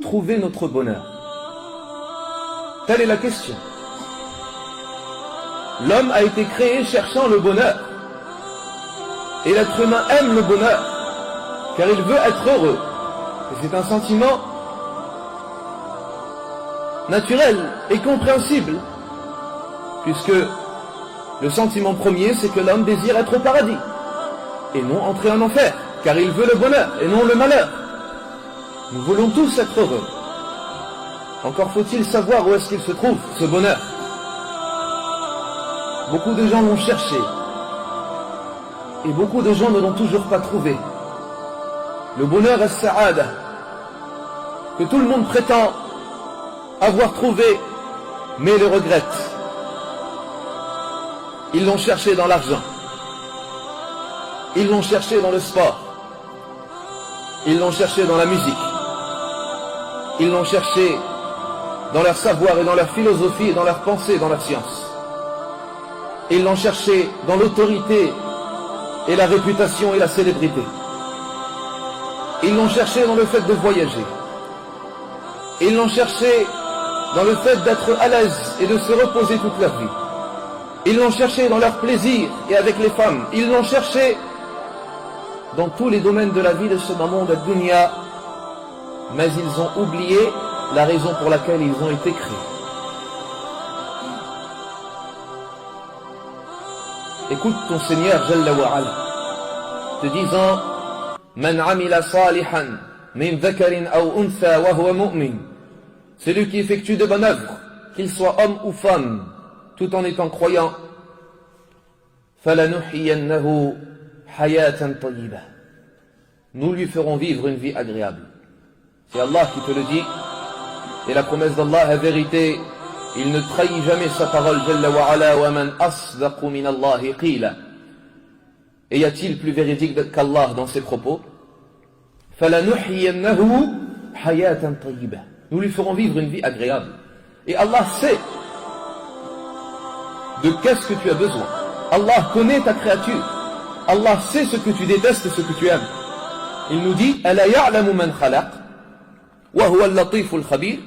trouver notre bonheur? Telle est la question. L'homme a été créé cherchant le bonheur. Et l'être humain aime le bonheur, car il veut être heureux. Et c'est un sentiment naturel et compréhensible, puisque le sentiment premier, c'est que l'homme désire être au paradis, et non entrer en enfer, car il veut le bonheur, et non le malheur. Nous voulons tous être heureux. Encore faut-il savoir où est-ce qu'il se trouve, ce bonheur. Beaucoup de gens l'ont cherché, et beaucoup de gens ne l'ont toujours pas trouvé. Le bonheur as-sa'ada, que tout le monde prétend avoir trouvé, mais le regrette. Ils l'ont cherché dans l'argent, ils l'ont cherché dans le sport, ils l'ont cherché dans la musique, ils l'ont cherché dans leur savoir et dans leur philosophie, dans leur pensée et dans leur science. Ils l'ont cherché dans l'autorité et la réputation et la célébrité. Ils l'ont cherché dans le fait de voyager. Ils l'ont cherché dans le fait d'être à l'aise et de se reposer toute leur vie. Ils l'ont cherché dans leur plaisir et avec les femmes. Ils l'ont cherché dans tous les domaines de la vie de ce monde dunya, mais ils ont oublié la raison pour laquelle ils ont été créés. Écoute ton Seigneur Jalla wa Ala te disant: Man amila salihan min dhakarin aw untha wa huwa mu'min. Celui qui effectue de bonnes œuvres, qu'il soit homme ou femme, tout en étant croyant, falanuhyiyannahu hayatan tayyibah. Nous lui ferons vivre une vie agréable. C'est Allah qui te le dit, et la promesse d'Allah est vérité. Il ne trahit jamais sa parole, Jalla wa Ala, wa man asdaqu min Allahi qila. Et y a-t-il plus véridique qu'Allah dans ses propos? Falanuhyiyannahu hayatan tayyibah. Nous lui ferons vivre une vie agréable. Et Allah sait de qu'est-ce que tu as besoin. Allah connaît ta créature. Allah sait ce que tu détestes et ce que tu aimes. Il nous dit: Ala ya'lamu man khalaq wa huwa al-latif al-khabir.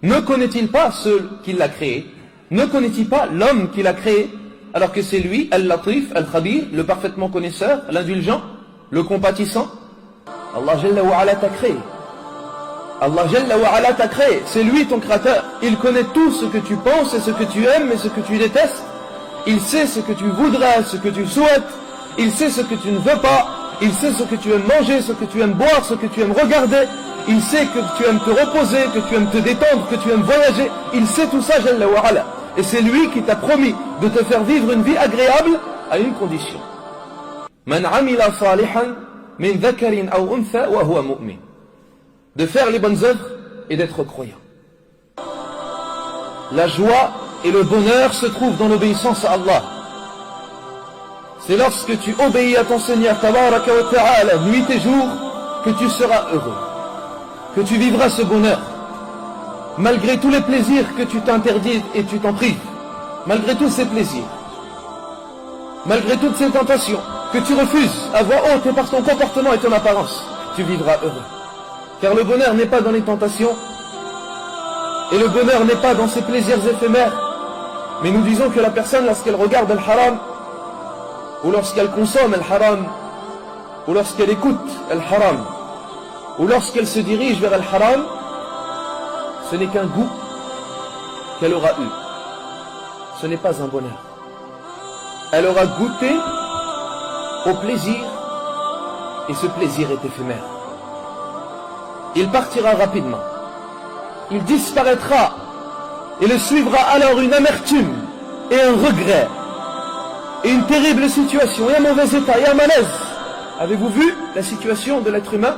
Ne connaît-il pas ceux qui l'a créé? Ne connaît-il pas l'homme qui l'a créé, alors que c'est lui, Al-Latif, Al-Khabir, le parfaitement connaisseur, l'indulgent, le compatissant? Allah Jalla wa Ala t'a créé. Allah Jalla wa Ala t'a créé. C'est lui ton créateur. Il connaît tout ce que tu penses et ce que tu aimes et ce que tu détestes. Il sait ce que tu voudrais, ce que tu souhaites. Il sait ce que tu ne veux pas. Il sait ce que tu aimes manger, ce que tu aimes boire, ce que tu aimes regarder. Il sait que tu aimes te reposer, que tu aimes te détendre, que tu aimes voyager. Il sait tout ça, Jalla wa Ala. Et c'est lui qui t'a promis de te faire vivre une vie agréable à une condition. Man amila salihan min dhakarin aw untha wa huwa mu'min. De faire les bonnes œuvres et d'être croyant. La joie et le bonheur se trouvent dans l'obéissance à Allah. C'est lorsque tu obéis à ton Seigneur Tabaraka wa Ta'ala nuit et jour que tu seras heureux, que tu vivras ce bonheur, malgré tous les plaisirs que tu t'interdis et tu t'en prives, malgré tous ces plaisirs, malgré toutes ces tentations que tu refuses à voix haute et par ton comportement et ton apparence, tu vivras heureux. Car le bonheur n'est pas dans les tentations, et le bonheur n'est pas dans ces plaisirs éphémères, mais nous disons que la personne, lorsqu'elle regarde le haram, ou lorsqu'elle consomme le haram, ou lorsqu'elle écoute le haram, ou lorsqu'elle se dirige vers le haram, ce n'est qu'un goût qu'elle aura eu. Ce n'est pas un bonheur. Elle aura goûté au plaisir, et ce plaisir est éphémère. Il partira rapidement. Il disparaîtra, et le suivra alors une amertume, et un regret, et une terrible situation, et un mauvais état, et un malaise. Avez-vous vu la situation de l'être humain?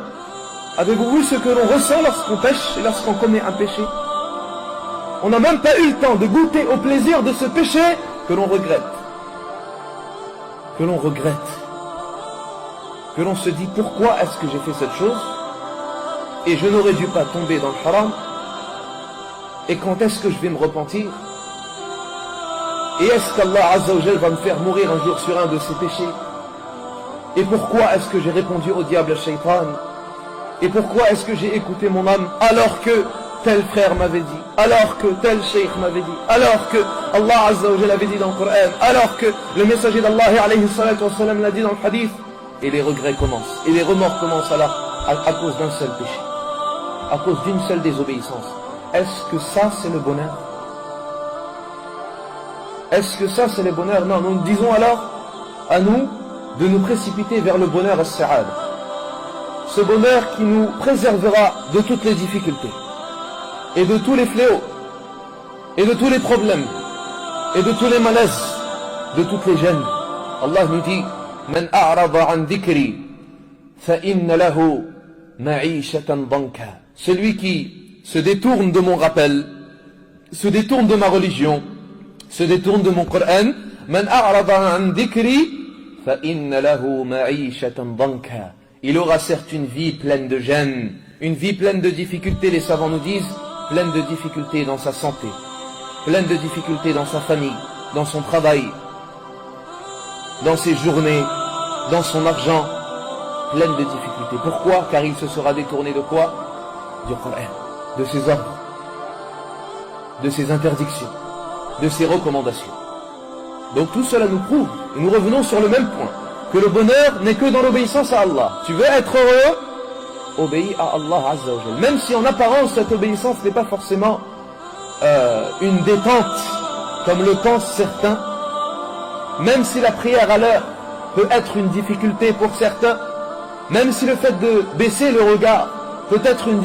Avez-vous vu ce que l'on ressent lorsqu'on pêche et lorsqu'on commet un péché? On n'a même pas eu le temps de goûter au plaisir de ce péché que l'on regrette. Que l'on regrette. Que l'on se dit: pourquoi est-ce que j'ai fait cette chose? Et je n'aurais dû pas tomber dans le haram. Et quand est-ce que je vais me repentir? Et est-ce qu'Allah Azza wa Jal va me faire mourir un jour sur un de ces péchés? Et pourquoi est-ce que j'ai répondu au diable, à Shaitan? Et pourquoi est-ce que j'ai écouté mon âme alors que tel frère m'avait dit, alors que tel cheikh m'avait dit, alors que Allah Azza wa Jalla avait dit dans le Coran, alors que le messager d'Allah alayhi salatu wa salam l'a dit dans le hadith. Et les regrets commencent, et les remords commencent alors à cause d'un seul péché, à cause d'une seule désobéissance. Est-ce que ça c'est le bonheur? Est-ce que ça c'est le bonheur? Non, nous disons alors à nous de nous précipiter vers le bonheur as-sa'ad. Ce bonheur qui nous préservera de toutes les difficultés, et de tous les fléaux, et de tous les problèmes, et de tous les malaises, de toutes les gênes. Allah nous dit, Man a'rada an dhikri, fa inna lahu ma'ishatan danka. Celui qui se détourne de mon rappel, se détourne de ma religion, se détourne de mon Coran, Man a'rada an dhikri, fa inna lahu ma'ishatan danka. Il aura certes une vie pleine de gêne, une vie pleine de difficultés, les savants nous disent, pleine de difficultés dans sa santé, pleine de difficultés dans sa famille, dans son travail, dans ses journées, dans son argent, pleine de difficultés. Pourquoi? Car il se sera détourné de quoi? Du Coran, de ses ordres, de ses interdictions, de ses recommandations. Donc tout cela nous prouve, et nous revenons sur le même point, que le bonheur n'est que dans l'obéissance à Allah. Tu veux être heureux? Obéis à Allah Azza wa Jalla. Même si en apparence cette obéissance n'est pas forcément une détente, comme le pensent certains, même si la prière à l'heure peut être une difficulté pour certains, même si le fait de baisser le regard peut être une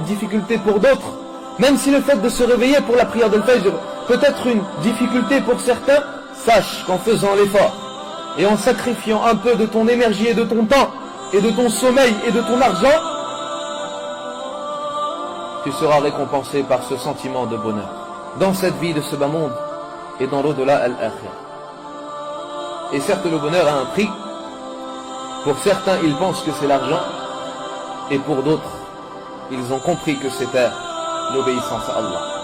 difficulté pour d'autres, même si le fait de se réveiller pour la prière de Fajr peut être une difficulté pour certains, sache qu'en faisant l'effort et en sacrifiant un peu de ton énergie et de ton temps et de ton sommeil et de ton argent, tu seras récompensé par ce sentiment de bonheur dans cette vie de ce bas monde et dans l'au-delà al-akhir. Et certes le bonheur a un prix. Pour certains ils pensent que c'est l'argent, et pour d'autres ils ont compris que c'était l'obéissance à Allah.